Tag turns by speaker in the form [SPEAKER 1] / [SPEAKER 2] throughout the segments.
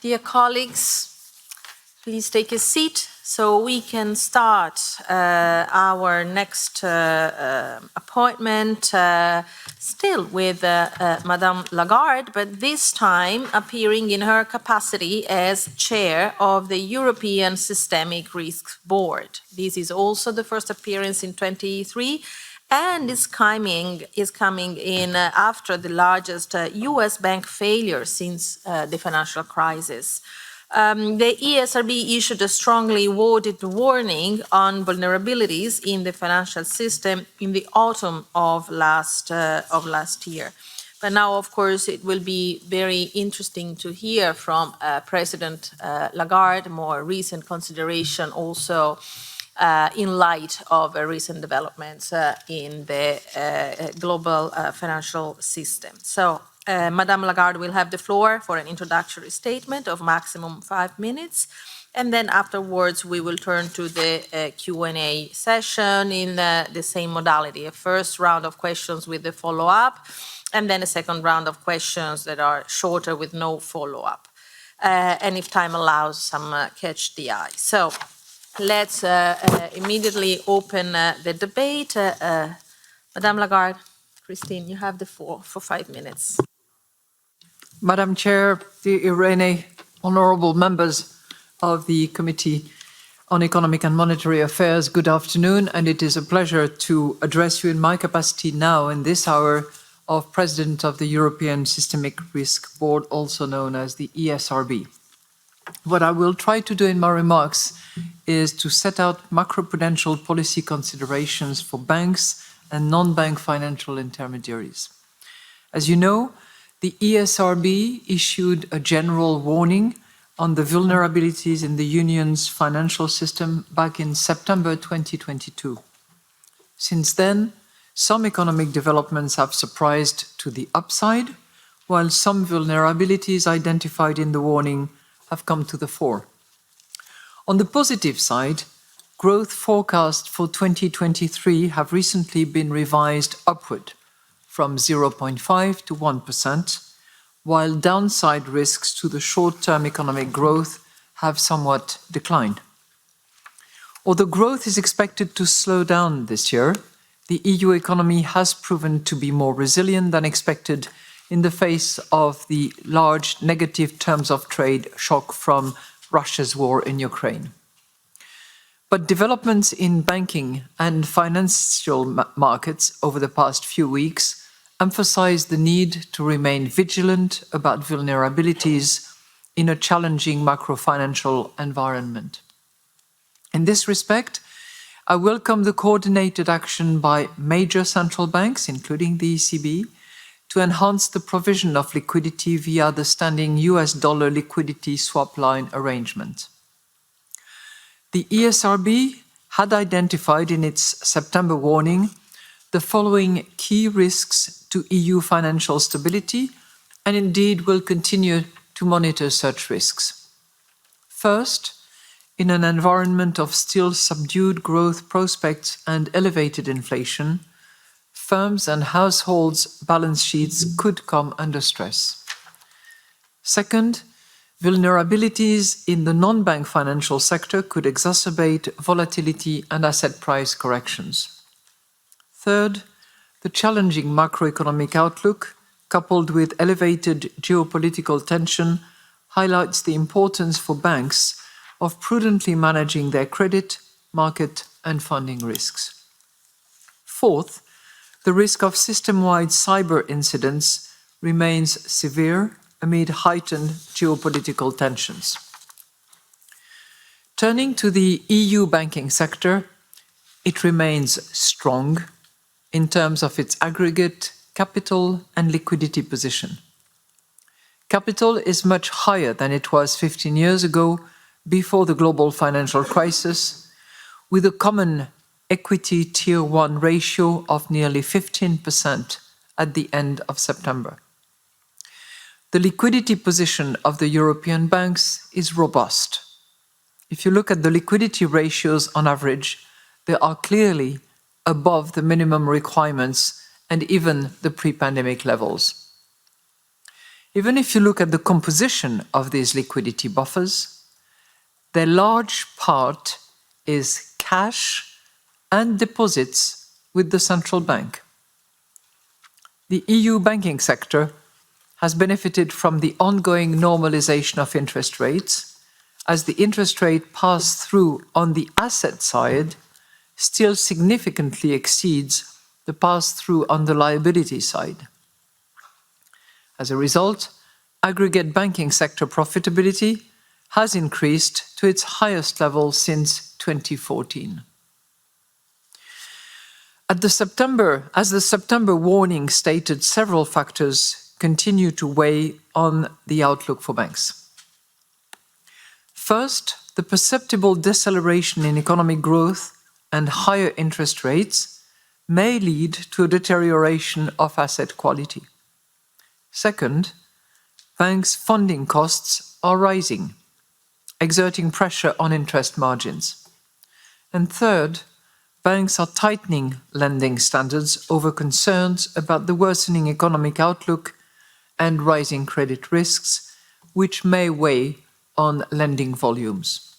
[SPEAKER 1] Dear colleagues, please take a seat so we can start our next appointment, still with Madame Lagarde, but this time appearing in her capacity as chair of the European Systemic Risks Board. This is also the first appearance in 2023 and is coming in after the largest US bank failure since the financial crisis. The ESRB issued a strongly worded warning on vulnerabilities in the financial system in the autumn of last year. But now, of course, it will be very interesting to hear from President Lagarde more recent consideration also in light of recent developments in the global financial system. So, Madame Lagarde will have the floor for an introductory statement of maximum 5 minutes, and then afterwards we will turn to the Q&A session in the same modality. A first round of questions with the follow-up, and then a second round of questions that are shorter with no follow-up. And if time allows, some catch the eye. So let's immediately open the debate. Madame Lagarde, Christine, you have the floor for 5 minutes.
[SPEAKER 2] Madam Chair, dear Irene, honourable members of the Committee on Economic and Monetary Affairs, good afternoon, and it is a pleasure to address you in my capacity now in this hour of President of the European Systemic Risk Board, also known as the ESRB. What I will try to do in my remarks is to set out macroprudential policy considerations for banks and non-bank financial intermediaries. As you know, the ESRB issued a general warning on the vulnerabilities in the Union's financial system back in September 2022. Since then, some economic developments have surprised to the upside, while some vulnerabilities identified in the warning have come to the fore. On the positive side, growth forecasts for 2023 have recently been revised upward from 0.5 to 1%, while downside risks to the short-term economic growth have somewhat declined. Although growth is expected to slow down this year, the EU economy has proven to be more resilient than expected in the face of the large negative terms of trade shock from Russia's war in Ukraine. But developments in banking and financial markets over the past few weeks emphasize the need to remain vigilant about vulnerabilities in a challenging macro-financial environment. In this respect, I welcome the coordinated action by major central banks, including the ECB, to enhance the provision of liquidity via the standing US dollar liquidity swap line arrangement. The ESRB had identified in its September warning the following key risks to EU financial stability, and indeed will continue to monitor such risks. First, in an environment of still subdued growth prospects and elevated inflation, firms and households' balance sheets could come under stress. Second, vulnerabilities in the non-bank financial sector could exacerbate volatility and asset price corrections. Third, the challenging macroeconomic outlook, coupled with elevated geopolitical tension, highlights the importance for banks of prudently managing their credit, market, and funding risks. Fourth, the risk of system-wide cyber incidents remains severe amid heightened geopolitical tensions. Turning to the EU banking sector, it remains strong in terms of its aggregate capital and liquidity position. Capital is much higher than it was 15 years ago, before the global financial crisis, with a common equity Tier 1 ratio of nearly 15% at the end of September. The liquidity position of the European banks is robust. If you look at the liquidity ratios on average, they are clearly above the minimum requirements and even the pre-pandemic levels. Even if you look at the composition of these liquidity buffers, their large part is cash and deposits with the central bank. The EU banking sector has benefited from the ongoing normalization of interest rates, as the interest rate pass-through on the asset side still significantly exceeds the pass-through on the liability side. As a result, aggregate banking sector profitability has increased to its highest level since 2014. As the September warning stated, several factors continue to weigh on the outlook for banks. First, the perceptible deceleration in economic growth and higher interest rates may lead to a deterioration of asset quality. Second, banks' funding costs are rising, exerting pressure on interest margins. And third, banks are tightening lending standards over concerns about the worsening economic outlook and rising credit risks, which may weigh on lending volumes.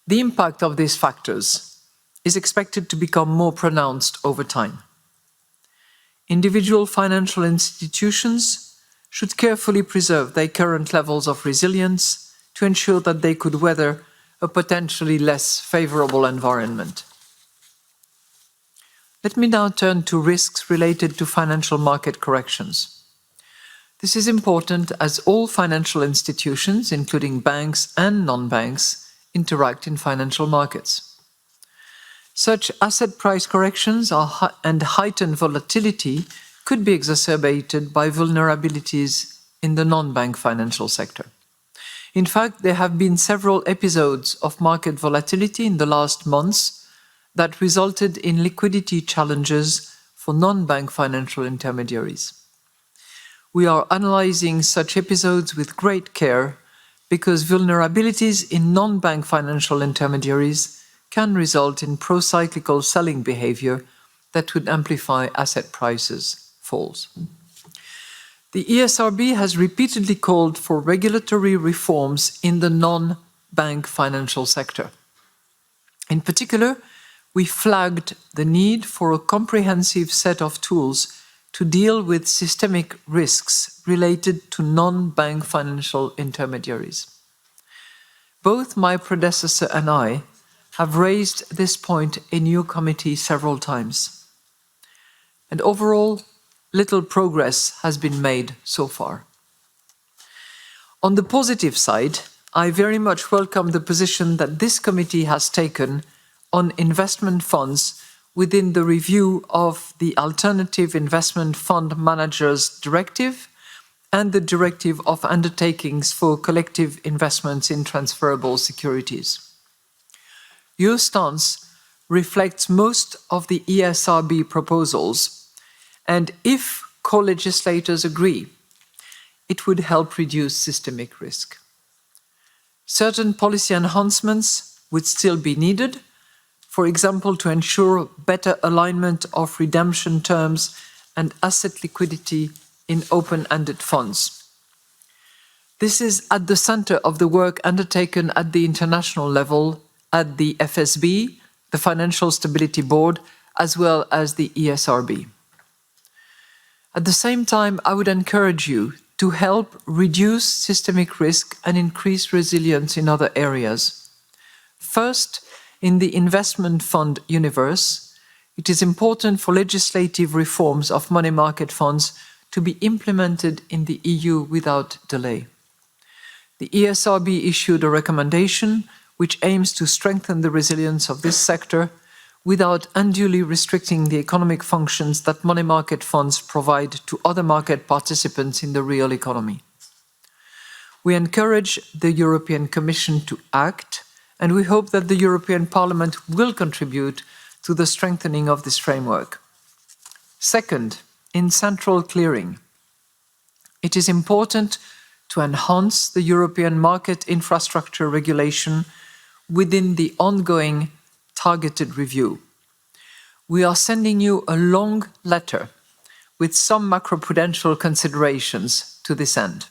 [SPEAKER 2] The impact of these factors is expected to become more pronounced over time. Individual financial institutions should carefully preserve their current levels of resilience to ensure that they could weather a potentially less favorable environment. Let me now turn to risks related to financial market corrections. This is important as all financial institutions, including banks and non-banks, interact in financial markets. Such asset price corrections and heightened volatility could be exacerbated by vulnerabilities in the non-bank financial sector. In fact, there have been several episodes of market volatility in the last months that resulted in liquidity challenges for non-bank financial intermediaries. We are analyzing such episodes with great care because vulnerabilities in non-bank financial intermediaries can result in pro-cyclical selling behavior that would amplify asset prices falls. The ESRB has repeatedly called for regulatory reforms in the non-bank financial sector. In particular, we flagged the need for a comprehensive set of tools to deal with systemic risks related to non-bank financial intermediaries. Both my predecessor and I have raised this point in your committee several times. And overall, little progress has been made so far. On the positive side, I very much welcome the position that this committee has taken on investment funds within the review of the Alternative Investment Fund Managers Directive and the Directive of Undertakings for Collective Investments in Transferable Securities. Your stance reflects most of the ESRB proposals, and if co-legislators agree, it would help reduce systemic risk. Certain policy enhancements would still be needed, for example, to ensure better alignment of redemption terms and asset liquidity in open-ended funds. This is at the center of the work undertaken at the international level at the FSB, the Financial Stability Board, as well as the ESRB. At the same time, I would encourage you to help reduce systemic risk and increase resilience in other areas. First, in the investment fund universe, it is important for legislative reforms of money market funds to be implemented in the EU without delay. The ESRB issued a recommendation which aims to strengthen the resilience of this sector without unduly restricting the economic functions that money market funds provide to other market participants in the real economy. We encourage the European Commission to act, and we hope that the European Parliament will contribute to the strengthening of this framework. Second, in central clearing, it is important to enhance the European market infrastructure regulation within the ongoing targeted review. We are sending you a long letter with some macroprudential considerations to this end.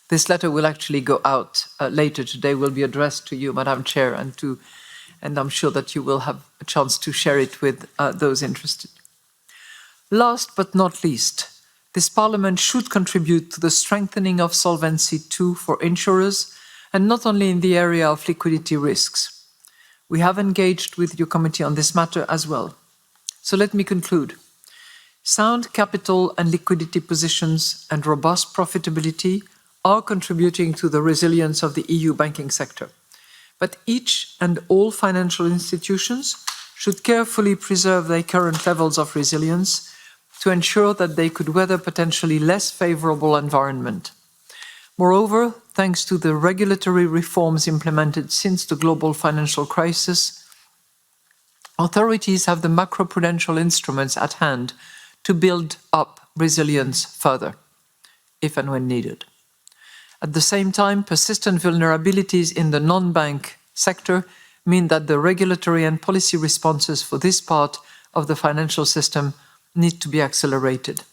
[SPEAKER 2] This letter will actually go out later today, will be addressed to you, Madam Chair, and I'm sure that you will have a chance to share it with those interested. Last but not least, this Parliament should contribute to the strengthening of Solvency II for insurers, and not only in the area of liquidity risks. We have engaged with your committee on this matter as well. So let me conclude. Sound capital and liquidity positions and robust profitability are contributing to the resilience of the EU banking sector. But each and all financial institutions should carefully preserve their current levels of resilience to ensure that they could weather potentially less favourable environment. Moreover, thanks to the regulatory reforms implemented since the global financial crisis, authorities have the macroprudential instruments at hand to build up resilience further, if and when needed. At the same time, persistent vulnerabilities in the non-bank sector mean that the regulatory and policy responses for this part of the financial system need to be accelerated.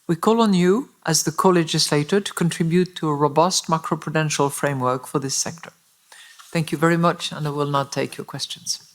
[SPEAKER 2] We call on you, as the co-legislator, to contribute to a robust macroprudential framework for this sector. Thank you very much, and I will now take your questions.